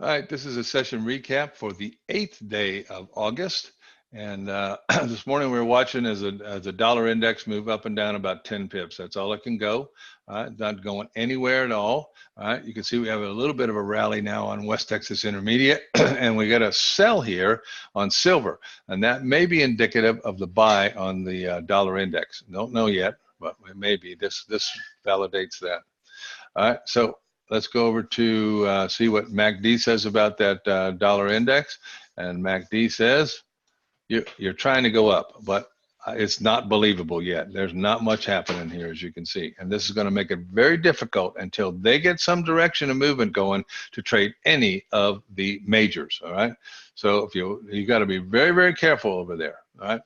All right, this is a session recap for the 8th day of August. And this morning we were watching as a dollar index move up and down about 10 pips. That's all it can go. Not going anywhere at all. All right, you can see we have a little bit of a rally now on West Texas Intermediate, and we got a sell here on silver. And that may be indicative of the buy on the dollar index. Don't know yet, but it may be. This validates that. All right, so let's go over to see what MACD says about that dollar index. And MACD says you're trying to go up, but it's not believable yet. There's not much happening here, as you can see. And this is going to make it very difficult until they get some direction of movement going to trade any of the majors. All right. So if you got to be very, very careful over there. All right.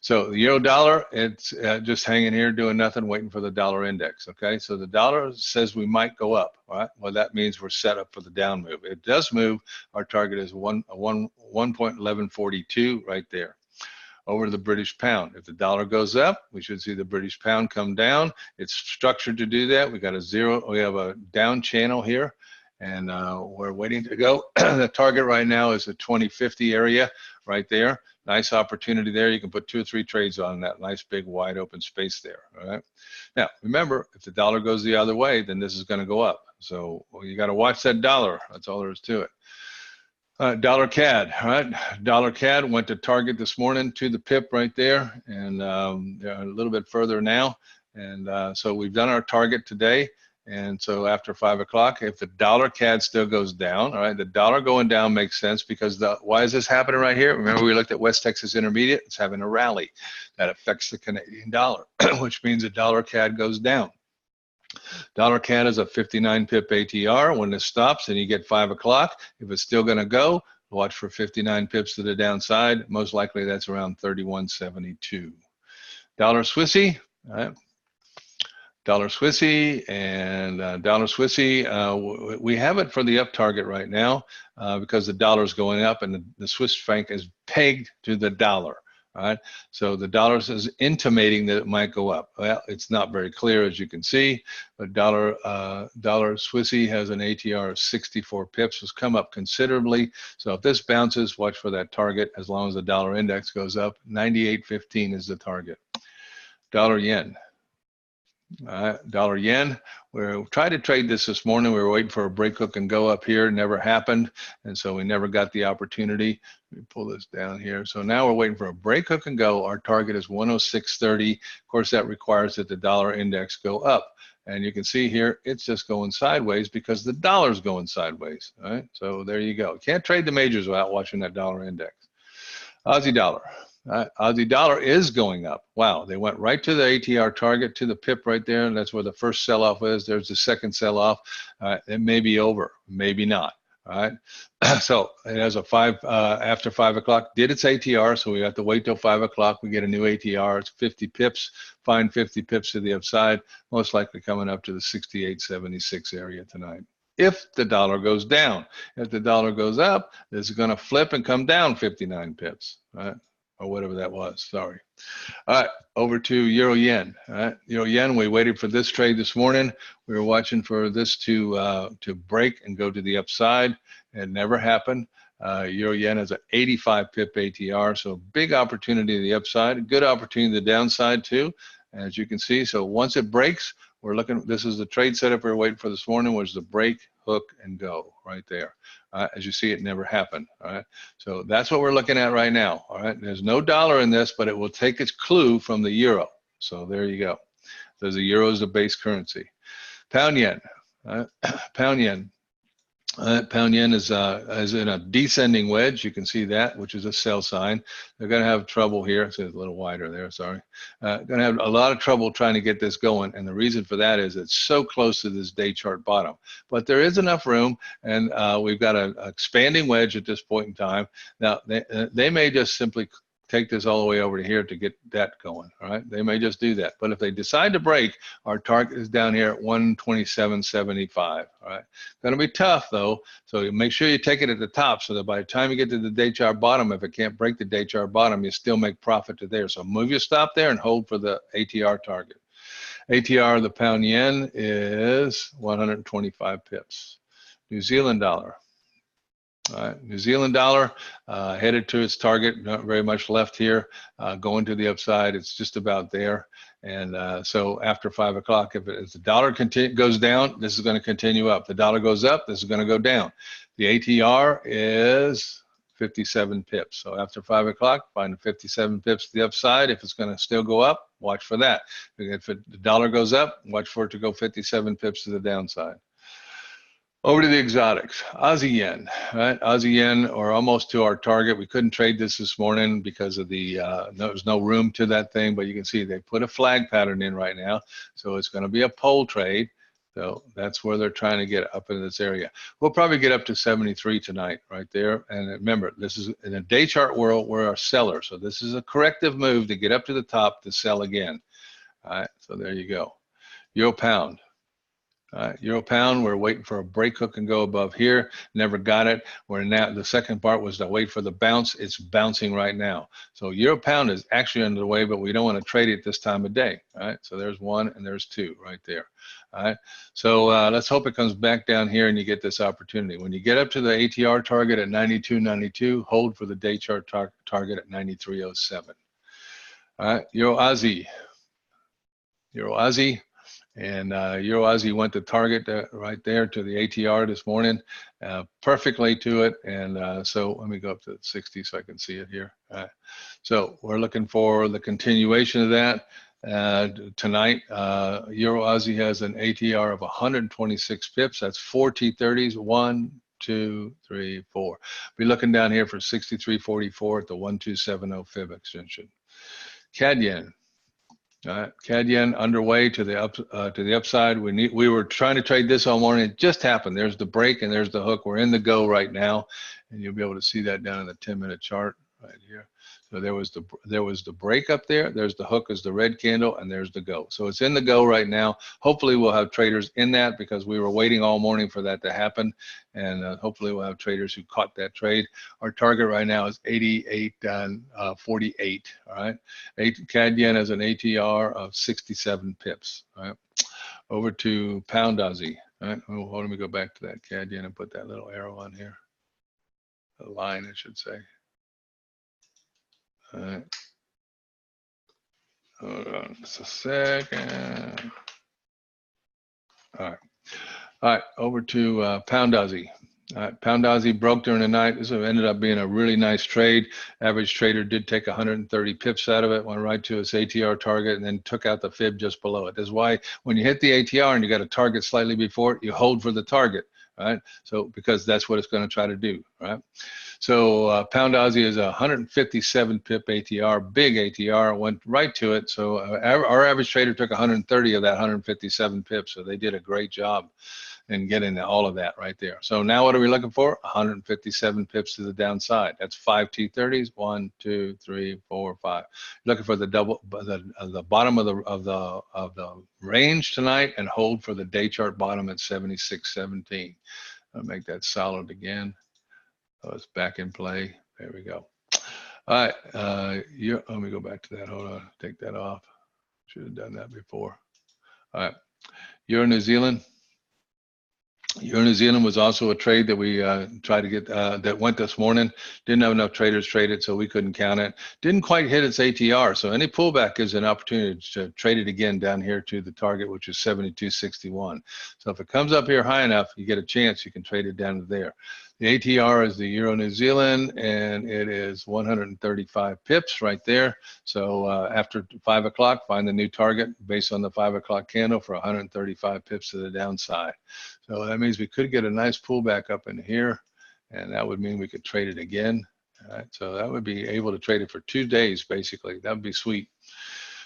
So the euro dollar, it's just hanging here doing nothing, waiting for the dollar index. Okay, so the dollar says we might go up. All right, well that means we're set up for the down move. It does move. Our target is 1.1142 right there. Over to the British pound. If the dollar goes up, we should see the British pound come down. It's structured to do that. We got a zero. We have a down channel here, and we're waiting to go. The target right now is the 2050 area right there. Nice opportunity there. You can put 2 or 3 trades on that nice big wide open space there. All right. Now remember, if the dollar goes the other way, then this is going to go up. So you got to watch that dollar. That's all there is to it. Dollar CAD. All right. Dollar CAD went to target this morning to the pip right there, and a little bit further now. And so we've done our target today. And so after 5 o'clock, if the dollar CAD still goes down, all right, the dollar going down makes sense because why is this happening right here? Remember, we looked at West Texas Intermediate. It's having a rally that affects the Canadian dollar, which means the dollar CAD goes down. Dollar CAD is a 59 pip ATR. When this stops and you get 5 o'clock, if it's still going to go, watch for 59 pips to the downside. Most likely that's around 31.72. Dollar Swissy, all right. Dollar Swissy and dollar Swissy, we have it for the up target right now because the dollar is going up and the Swiss franc is pegged to the dollar. All right, so the dollar is intimating that it might go up. Well, it's not very clear, as you can see, but dollar Swissy has an ATR of 64 pips. Has come up considerably. So if this bounces, watch for that target. As long as the dollar index goes up, 98.15 is the target. Dollar yen. Dollar yen, we tried to trade this morning. We were waiting for a break hook and go up here. Never happened, and so we never got the opportunity. Let me pull this down here. So now we're waiting for a break hook and go. Our target is 106.30. Of course, that requires that the dollar index go up. And you can see here, it's just going sideways because the dollar's going sideways. All right, so there you go. Can't trade the majors without watching that dollar index. Aussie dollar. Aussie dollar is going up. Wow, they went right to the ATR target, to the pip right there, and that's where the first sell-off is. There's the second sell-off. It may be over, maybe not. All right, so it has a after 5 o'clock, did its ATR, so we have to wait till 5 o'clock. We get a new ATR. It's 50 pips, find 50 pips to the upside, most likely coming up to the 68.76 area tonight. If the dollar goes down, if the dollar goes up, this is going to flip and come down 59 pips. All right. Or whatever that was, sorry. All right, over to Euro Yen. All right, Euro Yen, we waited for this trade this morning. We were watching for this to break and go to the upside. It never happened. Euro Yen has an 85 pip ATR, so big opportunity to the upside, good opportunity to the downside too, as you can see. So once it breaks, we're looking, this is the trade setup we were waiting for this morning, was the break, hook, and go right there. As you see, it never happened. All right, so that's what we're looking at right now. All right, there's no dollar in this, but it will take its clue from the euro. So there you go. There's the euro as the base currency. Pound yen. Pound yen. Pound yen is in a descending wedge. You can see that, which is a sell sign. They're going to have trouble here. It's a little wider there, sorry. Going to have a lot of trouble trying to get this going, and the reason for that is it's so close to this day chart bottom. But there is enough room, and we've got an expanding wedge at this point in time. Now, they may just simply take this all the way over to here to get that going. All right, they may just do that. But if they decide to break, our target is down here at 127.75. All right, going to be tough though. So make sure you take it at the top so that by the time you get to the day chart bottom, if it can't break the day chart bottom, you still make profit to there. So move your stop there and hold for the ATR target. ATR of the pound yen is 125 pips. New Zealand dollar. All right, New Zealand dollar headed to its target, not very much left here, going to the upside. It's just about there. And so after 5 o'clock, if the dollar goes down, this is going to continue up. The dollar goes up, this is going to go down. The ATR is 57 pips. So after 5 o'clock, find the 57 pips to the upside. If it's going to still go up, watch for that. If the dollar goes up, watch for it to go 57 pips to the downside. Over to the exotics, Aussie yen, right? Aussie yen are almost to our target. We couldn't trade this morning because of the, there was no room to that thing, but you can see they put a flag pattern in right now. So it's going to be a pole trade. So that's where they're trying to get up in this area. We'll probably get up to 73 tonight, right there. And remember, this is in a day chart world, we're a seller. So this is a corrective move to get up to the top to sell again. All right, so there you go. Euro pound. Euro pound, we're waiting for a break hook and go above here. Never got it. We're now, the second part was to wait for the bounce. It's bouncing right now. So Euro pound is actually underway, but we don't want to trade it this time of day. All right, so there's one and there's two right there. All right, so let's hope it comes back down here and you get this opportunity. When you get up to the ATR target at 92.92, hold for the day chart target at 93.07. All right, Euro Aussie. Euro Aussie. And Euro Aussie went to target right there to the ATR this morning, perfectly to it. And so let me go up to 60 so I can see it here. So we're looking for the continuation of that. Tonight, Euro Aussie has an ATR of 126 pips. That's 4 T30s, 1, 2, 3, 4. Be looking down here for 63.44 at the 1270 fib extension. CAD yen. CAD yen underway to the upside. We were trying to trade this all morning. It just happened. There's the break and there's the hook. We're in the go right now, and you'll be able to see that down in the 10-minute chart right here. So there was the break up there. There's the hook as the red candle, and there's the go. So it's in the go right now. Hopefully we'll have traders in that because we were waiting all morning for that to happen, and hopefully we'll have traders who caught that trade. Our target right now is 88.48. All right, CAD yen has an ATR of 67 pips. All right, over to pound Aussie. All right, let me go back to that CAD yen and put that little arrow on here, a line I should say. All right. Hold on just a second. All right. All right, over to pound Aussie. Pound Aussie broke during the night. This ended up being a really nice trade. Average trader did take 130 pips out of it, went right to its ATR target, and then took out the fib just below it. That's why when you hit the ATR and you got a target slightly before it, you hold for the target, right? So because that's what it's going to try to do, right? So pound Aussie is a 157 pip ATR, big ATR, went right to it. So our average trader took 130 of that 157 pips. So they did a great job in getting all of that right there. So now what are we looking for? 157 pips to the downside. That's 5 T30s. 1, 2, 3, 4, 5. Looking for the the bottom of the range tonight and hold for the day chart bottom at 76.17. I'll make that solid again. Oh, it's back in play. There we go. All right, let me go back to that. Hold on, take that off. Should have done that before. All right, Euro New Zealand. Euro New Zealand was also a trade that we tried to get, that went this morning. Didn't have enough traders trade it, so we couldn't count it. Didn't quite hit its ATR, so any pullback is an opportunity to trade it again down here to the target, which is 72.61. So if it comes up here high enough, you get a chance, you can trade it down to there. The ATR is the Euro New Zealand, and it is 135 pips right there. So after 5 o'clock, find the new target based on the 5 o'clock candle for 135 pips to the downside. So that means we could get a nice pullback up in here, and that would mean we could trade it again. All right, so that would be able to trade it for 2 days, basically. That would be sweet.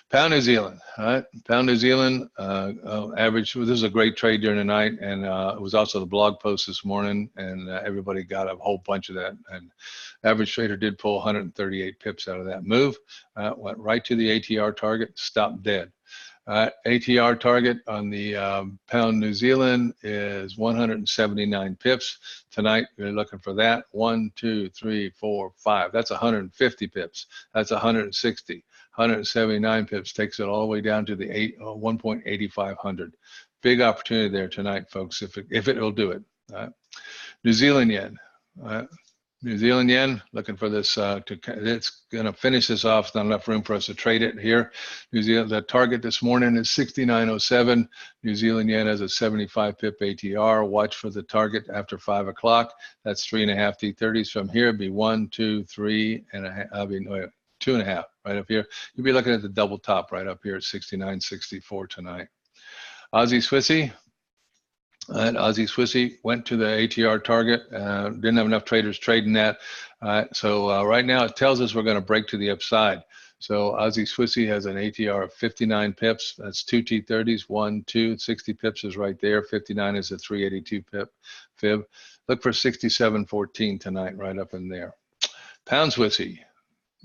Pound New Zealand, all right? Pound New Zealand, average, this is a great trade during the night, and it was also the blog post this morning, and everybody got a whole bunch of that, and average trader did pull 138 pips out of that move, went right to the ATR target, stopped dead. ATR target on the pound New Zealand is 179 pips. Tonight, we're looking for that. 1, 2, 3, 4, 5. That's 150 pips. That's 160. 179 pips takes it all the way down to the 1.8500. Big opportunity there tonight, folks, if it will do it. New Zealand yen. New Zealand yen, looking for this it's going to finish this off. Not enough room for us to trade it here. New Zealand, the target this morning is 69.07. New Zealand yen has a 75 pip ATR. Watch for the target after 5 o'clock. That's 3.5 T30s from here. It'd be 1, 2, 3 and a half. I mean, 2.5 right up here. You'll be looking at the double top right up here at 69.64 tonight. Aussie Swissy. And Aussie Swissy went to the ATR target. Didn't have enough traders trading that. So right now it tells us we're going to break to the upside. So Aussie Swissy has an ATR of 59 pips. That's 2 T30s, 1, 2, 60 pips is right there. 59 is a 382 pip fib. Look for 67.14 tonight, right up in there. Pound Swissy.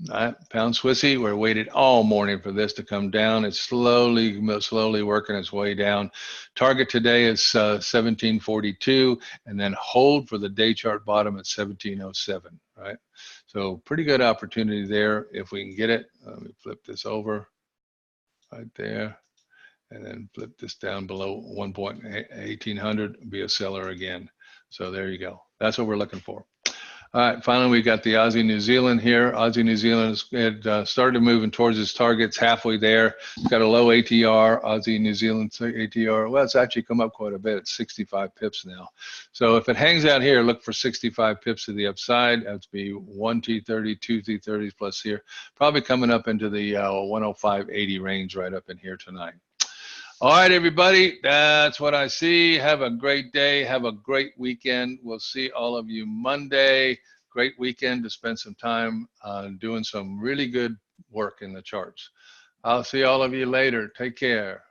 Pound Swissy, we're waited all morning for this to come down. It's slowly working its way down. Target today is 1742, and then hold for the day chart bottom at 1707, right? So pretty good opportunity there if we can get it. Let me flip this over right there, and then flip this down below 1.1800, be a seller again. So there you go. That's what we're looking for. All right, finally, we got the Aussie New Zealand here. Aussie New Zealand had started moving towards its targets, halfway there. It's got a low ATR, Aussie New Zealand ATR. Well, it's actually come up quite a bit. It's 65 pips now. So if it hangs out here, look for 65 pips to the upside. That's be 1 T30, 2 T30s plus here. Probably coming up into the 105.80 range right up in here tonight. All right, everybody, that's what I see. Have a great day. Have a great weekend. We'll see all of you Monday. Great weekend to spend some time doing some really good work in the charts. I'll see all of you later. Take care.